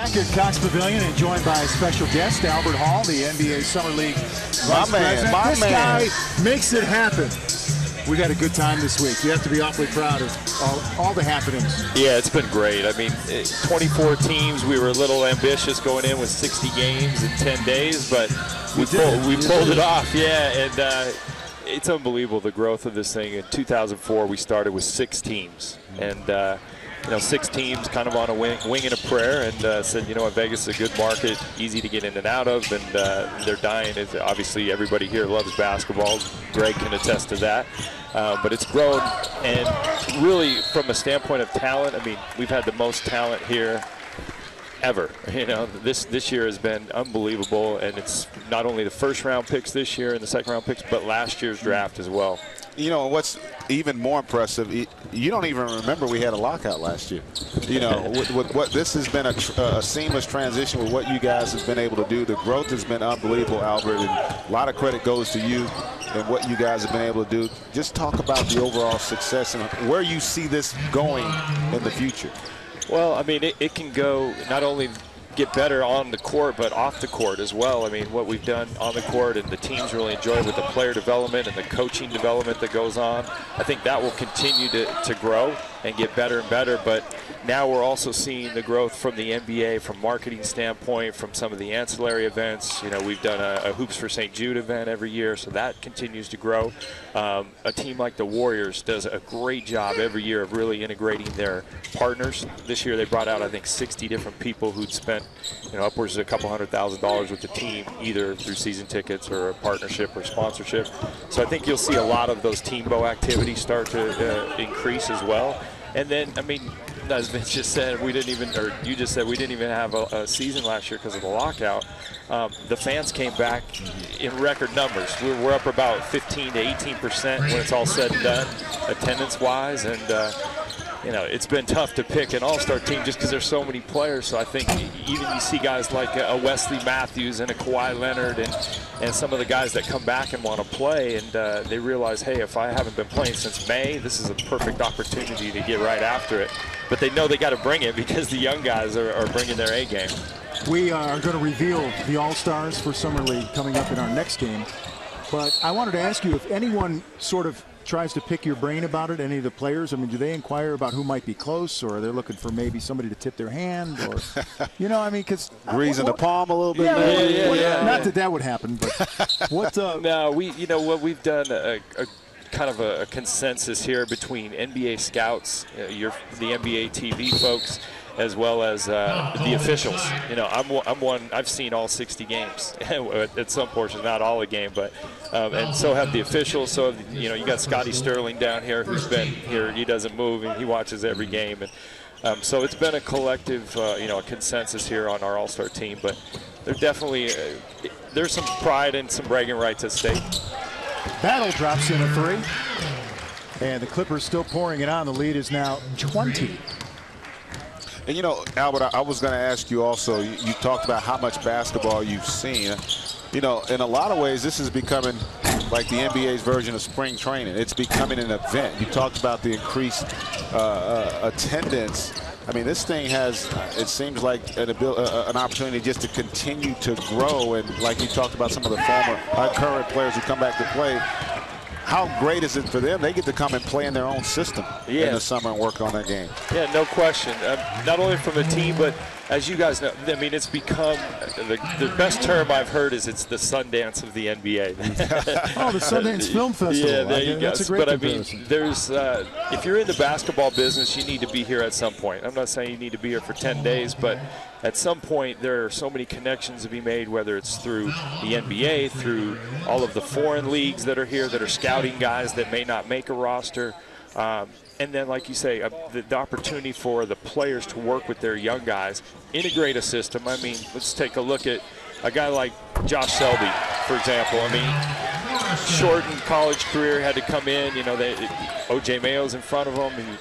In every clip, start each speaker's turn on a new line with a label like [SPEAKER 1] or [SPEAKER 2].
[SPEAKER 1] Back at Cox Pavilion and joined by a special guest, Albert Hall, the NBA Summer League Vice President.
[SPEAKER 2] My
[SPEAKER 1] this
[SPEAKER 2] man.
[SPEAKER 1] guy makes it happen. We had a good time this week. You have to be awfully proud of all the happenings.
[SPEAKER 3] Yeah, it's been great. I mean, 24 teams. We were a little ambitious going in with 60 games in 10 days, but we pulled it off. Yeah, and it's unbelievable, the growth of this thing. In 2004, we started with 6 teams, and 6 teams kind of on a wing and a prayer, and said, you know what, Vegas is a good market, easy to get in and out of, and they're dying. Obviously, everybody here loves basketball. Greg can attest to that. But it's grown, and really from a standpoint of talent, I mean, we've had the most talent here ever. This year has been unbelievable, and it's not only the first round picks this year and the second round picks, but last year's draft as well.
[SPEAKER 2] You know, what's even more impressive, you don't even remember we had a lockout last year. With what this has been a seamless transition with what you guys have been able to do. The growth has been unbelievable, Albert, and a lot of credit goes to you and what you guys have been able to do. Just talk about the overall success and where you see this going in the future.
[SPEAKER 3] Well, I mean, it can go not only get better on the court, but off the court as well. I mean, what we've done on the court, and the teams really enjoy with the player development and the coaching development that goes on, I think that will continue to grow and get better and better. But now we're also seeing the growth from the NBA, from marketing standpoint, from some of the ancillary events. We've done a Hoops for St. Jude event every year, so that continues to grow. A team like the Warriors does a great job every year of really integrating their partners. This year they brought out, I think, 60 different people who'd spent upwards of a couple $100,000 with the team, either through season tickets or a partnership or sponsorship. So I think you'll see a lot of those Teambo activities start to increase as well. And then, I mean, as Vince just said, you just said we didn't even have a season last year because of the lockout. The fans came back in record numbers. We're up about 15 to 18% when it's all said and done, attendance-wise, and it's been tough to pick an all-star team just because there's so many players. So I think even you see guys like a Wesley Matthews and a Kawhi Leonard and some of the guys that come back and want to play, and they realize, hey, if I haven't been playing since May, this is a perfect opportunity to get right after it. But they know they got to bring it because the young guys are bringing their A game.
[SPEAKER 1] We are going to reveal the All-Stars for Summer League coming up in our next game. But I wanted to ask you if anyone sort of tries to pick your brain about it, any of the players. I mean, do they inquire about who might be close, or are they looking for maybe somebody to tip their hand, or I mean, because
[SPEAKER 2] greasing the palm a little bit.
[SPEAKER 1] Yeah. Not that would happen, but what?
[SPEAKER 3] No, we've done a kind of a consensus here between NBA scouts, the NBA TV folks, as well as the officials. I'm one. I've seen all 60 games at some portions, not all a game, but and so have the officials. So you got Scotty Sterling down here, who's been here. He doesn't move, and he watches every game. And so it's been a collective, a consensus here on our All-Star team. But there's definitely there's some pride and some bragging rights at stake.
[SPEAKER 1] Battle drops in a 3, and the Clippers still pouring it on. The lead is now 20.
[SPEAKER 2] And Albert, I was going to ask you also, you talked about how much basketball you've seen. In a lot of ways, this is becoming like the NBA's version of spring training. It's becoming an event. You talked about the increased attendance. I mean, this thing has, it seems like an opportunity just to continue to grow. And like you talked about some of the current players who come back to play, how great is it for them? They get to come and play in their own system in the summer and work on their game.
[SPEAKER 3] Yeah, no question. Not only from a team, but as you guys know, I mean, it's become the best term I've heard is it's the Sundance of the NBA.
[SPEAKER 1] Oh, the Sundance Film Festival.
[SPEAKER 3] Yeah, there you go.
[SPEAKER 1] That's a great
[SPEAKER 3] comparison. I mean, there's if you're in the basketball business, you need to be here at some point. I'm not saying you need to be here for 10 days, but at some point there are so many connections to be made, whether it's through the NBA, through all of the foreign leagues that are here that are scouting guys that may not make a roster. And then, like you say, the opportunity for the players to work with their young guys, integrate a system. I mean, let's take a look at a guy like Josh Selby, for example. I mean, shortened college career, had to come in. O.J. Mayo's in front of him. He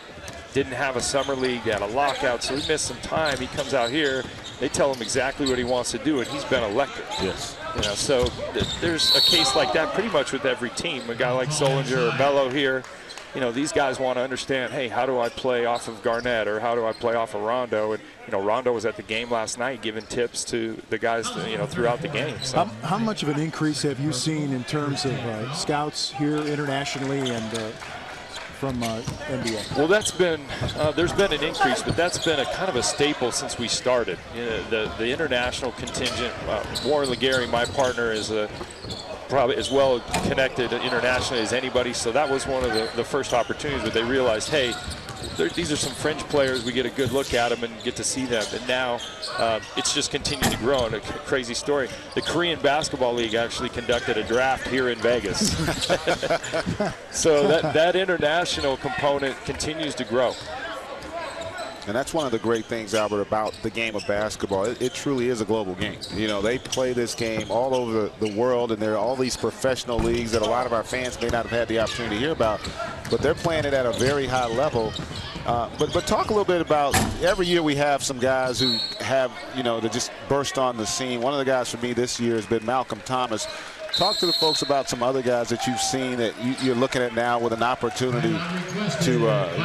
[SPEAKER 3] didn't have a summer league. They had a lockout, so he missed some time. He comes out here. They tell him exactly what he wants to do, and he's been electric.
[SPEAKER 2] Yes.
[SPEAKER 3] So there's a case like that pretty much with every team. A guy like Solinger or Melo here. these guys want to understand, hey, how do I play off of Garnett, or how do I play off of Rondo? And Rondo was at the game last night giving tips to the guys, throughout the game. So.
[SPEAKER 1] How much of an increase have you seen in terms of scouts here internationally and from NBA?
[SPEAKER 3] Well, that's been there's been an increase, but that's been a kind of a staple since we started. The international contingent. Warren Legary, my partner, is probably as well connected internationally as anybody. So that was one of the first opportunities where they realized, hey, these are some fringe players. We get a good look at them and get to see them. And now it's just continued to grow. And a crazy story. The Korean Basketball League actually conducted a draft here in Vegas. So that international component continues to grow.
[SPEAKER 2] And that's one of the great things, Albert, about the game of basketball. It truly is a global game. They play this game all over the world, and there are all these professional leagues that a lot of our fans may not have had the opportunity to hear about, but they're playing it at a very high level. But talk a little bit about, every year we have some guys who have, that just burst on the scene. One of the guys for me this year has been Malcolm Thomas. Talk to the folks about some other guys that you've seen that you're looking at now with an opportunity to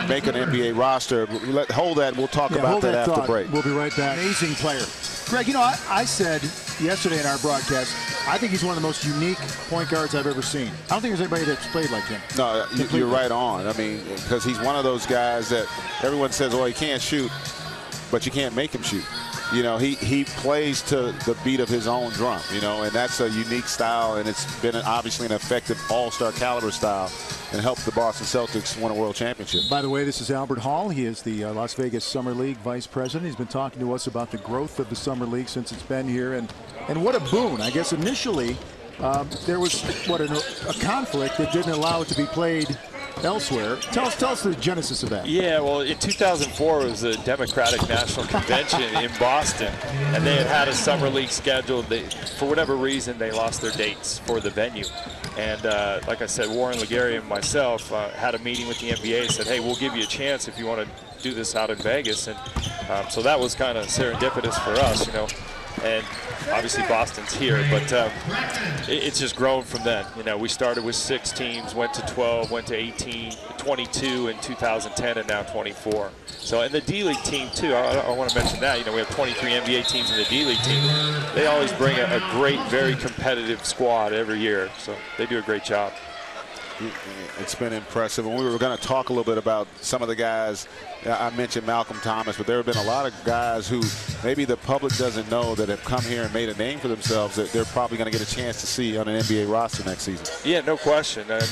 [SPEAKER 2] make an NBA roster. Hold that, and we'll talk about that after break.
[SPEAKER 1] We'll be right back. Amazing player. Greg, I said yesterday in our broadcast, I think he's one of the most unique point guards I've ever seen. I don't think there's anybody that's played like him.
[SPEAKER 2] No, you're right on. I mean, because he's one of those guys that everyone says, well, he can't shoot, but you can't make him shoot. He plays to the beat of his own drum, and that's a unique style, and it's been obviously an effective all-star caliber style and helped the Boston Celtics win a world championship.
[SPEAKER 1] By the way, this is Albert Hall. He is the Las Vegas Summer League Vice President. He's been talking to us about the growth of the Summer League since it's been here, and what a boon. I guess initially there was a conflict that didn't allow it to be played elsewhere. Tell us the genesis of that.
[SPEAKER 3] Yeah, well, in 2004 it was the Democratic National Convention in Boston, and they had a summer league scheduled. For whatever reason, they lost their dates for the venue. And like I said, Warren Legary and myself had a meeting with the NBA and said, hey, we'll give you a chance if you want to do this out in Vegas. And so that was kind of serendipitous for us, And obviously Boston's here, but it's just grown from then. We started with 6 teams, went to 12, went to 18, 22 in 2010, and now 24. So, and the D-League team too, I want to mention that. We have 23 NBA teams in the D-League team. They always bring a great, very competitive squad every year. So they do a great job.
[SPEAKER 2] It's been impressive, and we were going to talk a little bit about some of the guys. I mentioned Malcolm Thomas, but there have been a lot of guys who maybe the public doesn't know that have come here and made a name for themselves that they're probably going to get a chance to see on an NBA roster next season.
[SPEAKER 3] Yeah, no question. And,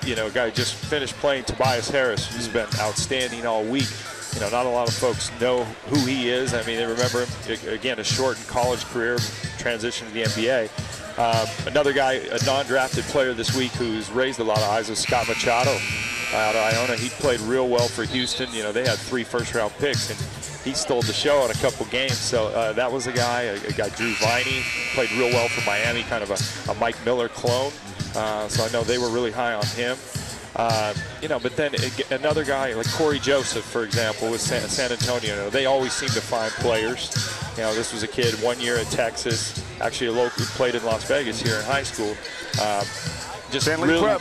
[SPEAKER 3] a guy just finished playing, Tobias Harris, who's been outstanding all week. Not a lot of folks know who he is. I mean, they remember him, again, a shortened college career, transition to the NBA. Another guy, a non-drafted player this week who's raised a lot of eyes is Scott Machado out of Iona. He played real well for Houston. They had 3 first-round picks, and he stole the show in a couple games. So that was a guy Drew Viney, played real well for Miami, kind of a Mike Miller clone. So I know they were really high on him. But then another guy like Corey Joseph, for example, with San Antonio. They always seem to find players. This was a kid 1 year at Texas, actually a local, played in Las Vegas here in high school. Just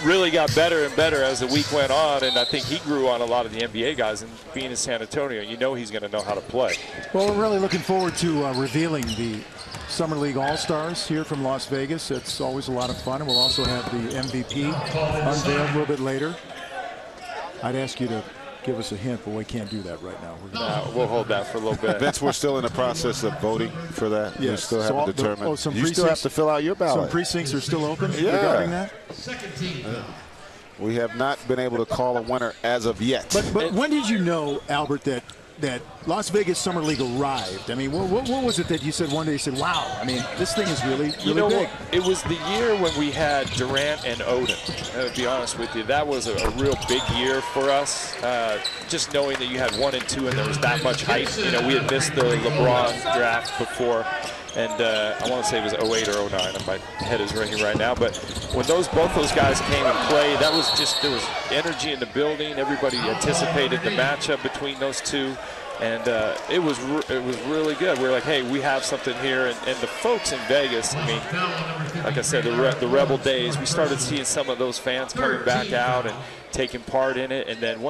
[SPEAKER 3] really got better and better as the week went on, and I think he grew on a lot of the NBA guys. And being in San Antonio, he's going to know how to play.
[SPEAKER 1] Well, we're really looking forward to revealing the Summer League All-Stars here from Las Vegas. It's always a lot of fun, and we'll also have the MVP unveiled a little bit later. I'd ask you to give us a hint, but we can't do that right now.
[SPEAKER 3] We'll hold that for a little bit.
[SPEAKER 2] Vince, we're still in the process of voting for that.
[SPEAKER 1] Yes.
[SPEAKER 2] We still haven't determined.
[SPEAKER 1] You
[SPEAKER 2] still have to fill out your ballot.
[SPEAKER 1] Some precincts are still open regarding that?
[SPEAKER 2] We have not been able to call a winner as of yet.
[SPEAKER 1] But when did you know, Albert, that Las Vegas Summer League arrived? I mean, what was it that you said one day? You said, wow, I mean, this thing is really big.
[SPEAKER 3] It was the year when we had Durant and Odin, to be honest with you. That was a real big year for us. Just knowing that you had 1 and 2 and there was that much hype. We had missed the LeBron draft before. And I want to say it was 08 or 09, and my head is ringing right now. But when both those guys came and played, there was energy in the building. Everybody anticipated the matchup between those two. And it was really good. We were like, hey, we have something here. And the folks in Vegas, I mean, like I said, the Rebel days, we started seeing some of those fans coming back out and taking part in it. And then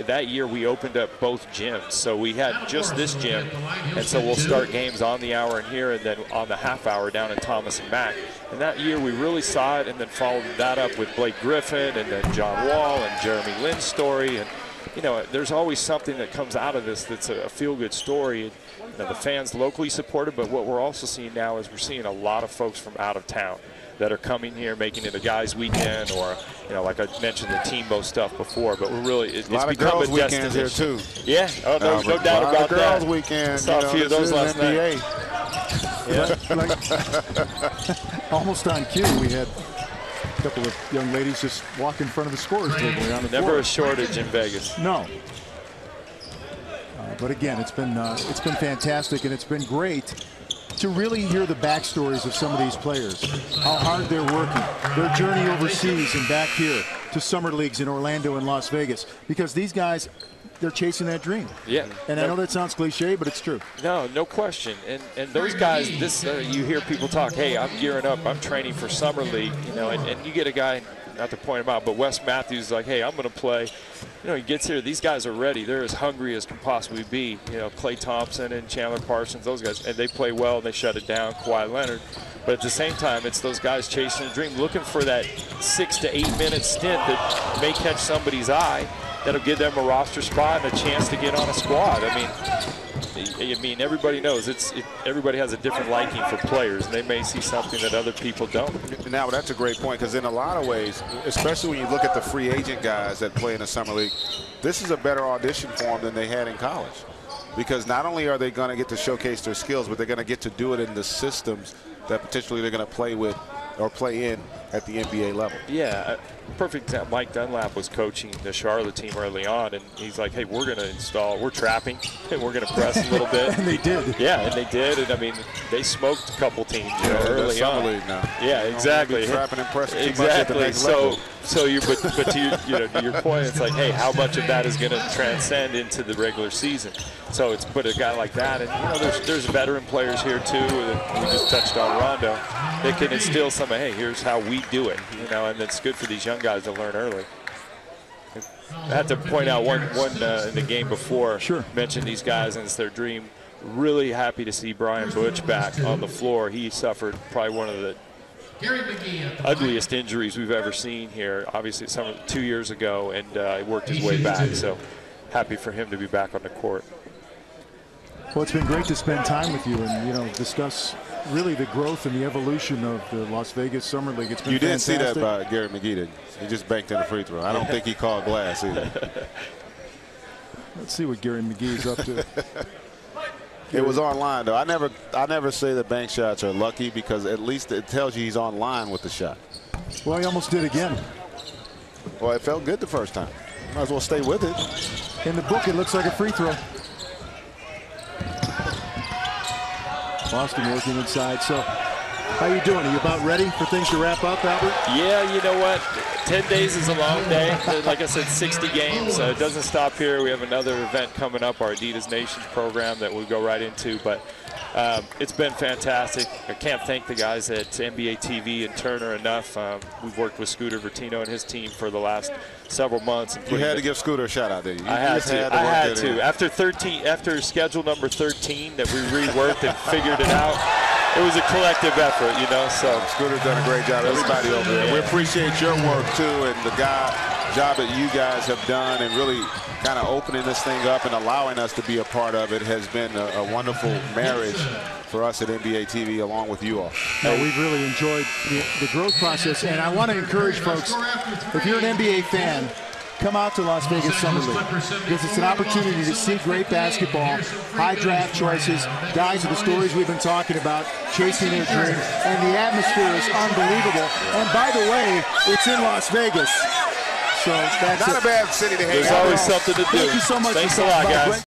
[SPEAKER 3] that year we opened up both gyms. So we had just this gym. And so we'll start games on the hour in here and then on the half hour down in Thomas and Mack. And that year we really saw it, and then followed that up with Blake Griffin and then John Wall and Jeremy Lin's story. And you know, there's always something that comes out of this that's a feel-good story. You know, the fans locally support it, but what we're also seeing now is we're seeing a lot of folks from out of town that are coming here, making it a guys' weekend, or, you know, like I mentioned the Teambo stuff before, but we're really, it's become a destination.
[SPEAKER 2] Here too.
[SPEAKER 3] Yeah, no doubt about that.
[SPEAKER 2] Girls' weekend.
[SPEAKER 3] Saw a few of those last night.
[SPEAKER 1] Yeah. Almost on cue, we had a couple of young ladies just walk in front of the scorers table on the
[SPEAKER 3] Never
[SPEAKER 1] floor.
[SPEAKER 3] a shortage in Vegas.
[SPEAKER 1] No. But again, it's been fantastic, and it's been great to really hear the backstories of some of these players, how hard they're working, their journey overseas and back here to summer leagues in Orlando and Las Vegas, because these guys, they're chasing that dream.
[SPEAKER 3] Yeah.
[SPEAKER 1] And I know that sounds cliche, but it's true.
[SPEAKER 3] No question. And those guys, you hear people talk, hey, I'm gearing up, I'm training for summer league, you know, and you get a guy, not to point him out, but Wes Matthews is like, hey, I'm going to play. You know, he gets here, these guys are ready. They're as hungry as can possibly be. You know, Klay Thompson and Chandler Parsons, those guys, and they play well and they shut it down, Kawhi Leonard. But at the same time, it's those guys chasing a dream, looking for that 6 to 8 minute stint that may catch somebody's eye, that'll give them a roster spot and a chance to get on a squad. I mean, everybody knows everybody has a different liking for players, and they may see something that other people don't.
[SPEAKER 2] Now, that's a great point, because in a lot of ways, especially when you look at the free agent guys that play in the summer league, this is a better audition for them than they had in college, because not only are they going to get to showcase their skills, but they're going to get to do it in the systems that potentially they're going to play with or play in at the NBA level.
[SPEAKER 3] Yeah, perfect example. Mike Dunlap was coaching the Charlotte team early on, and he's like, hey, we're trapping, and we're going to press a little bit.
[SPEAKER 1] And they did.
[SPEAKER 3] Yeah, and they did. And, I mean, they smoked a couple teams early on.
[SPEAKER 2] League now.
[SPEAKER 3] Yeah, exactly.
[SPEAKER 2] Trapping and pressing too
[SPEAKER 3] exactly.
[SPEAKER 2] much at the next level.
[SPEAKER 3] But to your point, it's like, hey, how much of that is going to transcend into the regular season? So it's put a guy like that, and you know, there's veteran players here too. We just touched on Rondo. They can instill some, hey, here's how we do it, you know, and it's good for these young guys to learn early. I had to point out one in the game before.
[SPEAKER 1] Sure.
[SPEAKER 3] Mentioned these guys, and it's their dream. Really happy to see Brian Butch back on the floor. He suffered probably one of the ugliest injuries we've ever seen here. Obviously, 2 years ago, and he worked his way back. So happy for him to be back on the court.
[SPEAKER 1] Well, it's been great to spend time with you and, you know, discuss really the growth and the evolution of the Las Vegas Summer League. It's been
[SPEAKER 2] You didn't
[SPEAKER 1] fantastic.
[SPEAKER 2] see that by Gary McGee, did you? He just banked in a free throw. I don't think he called glass either.
[SPEAKER 1] Let's see what Gary McGee's up to.
[SPEAKER 2] It was online, though. I never say that bank shots are lucky, because at least it tells you he's online with the shot.
[SPEAKER 1] Well, he almost did again.
[SPEAKER 2] Well, it felt good the first time. Might as well stay with it.
[SPEAKER 1] In the book, it looks like a free throw. Boston working inside. So, how you doing? Are you about ready for things to wrap up, Albert?
[SPEAKER 3] Yeah, you know what? 10 days is a long day. Like I said, 60 games. It doesn't stop here. We have another event coming up, our Adidas Nations program, that we'll go right into. But it's been fantastic. I can't thank the guys at NBA TV and Turner enough. We've worked with Scooter Vertino and his team for the last several months. And
[SPEAKER 2] you had to give Scooter a shout out there.
[SPEAKER 3] I had to. After schedule number 13 that we reworked and figured it out, it was a collective effort, you know. So
[SPEAKER 2] Scooter's done a great job. Everybody over there. We appreciate your work too, and the job that you guys have done, and really kind of opening this thing up and allowing us to be a part of it has been a wonderful marriage for us at NBA TV, along with you all.
[SPEAKER 1] No, we've really enjoyed the growth process, and I want to encourage folks, if you're an NBA fan, come out to Las Vegas Summer League, because it's an opportunity to see great basketball, high draft choices, guys with the stories we've been talking about, chasing their dream, and the atmosphere is unbelievable. And by the way, it's in Las Vegas. So that's
[SPEAKER 2] not a bad city to hang out.
[SPEAKER 3] There's always something to do.
[SPEAKER 1] Thank you so much.
[SPEAKER 3] Thanks a lot, guys.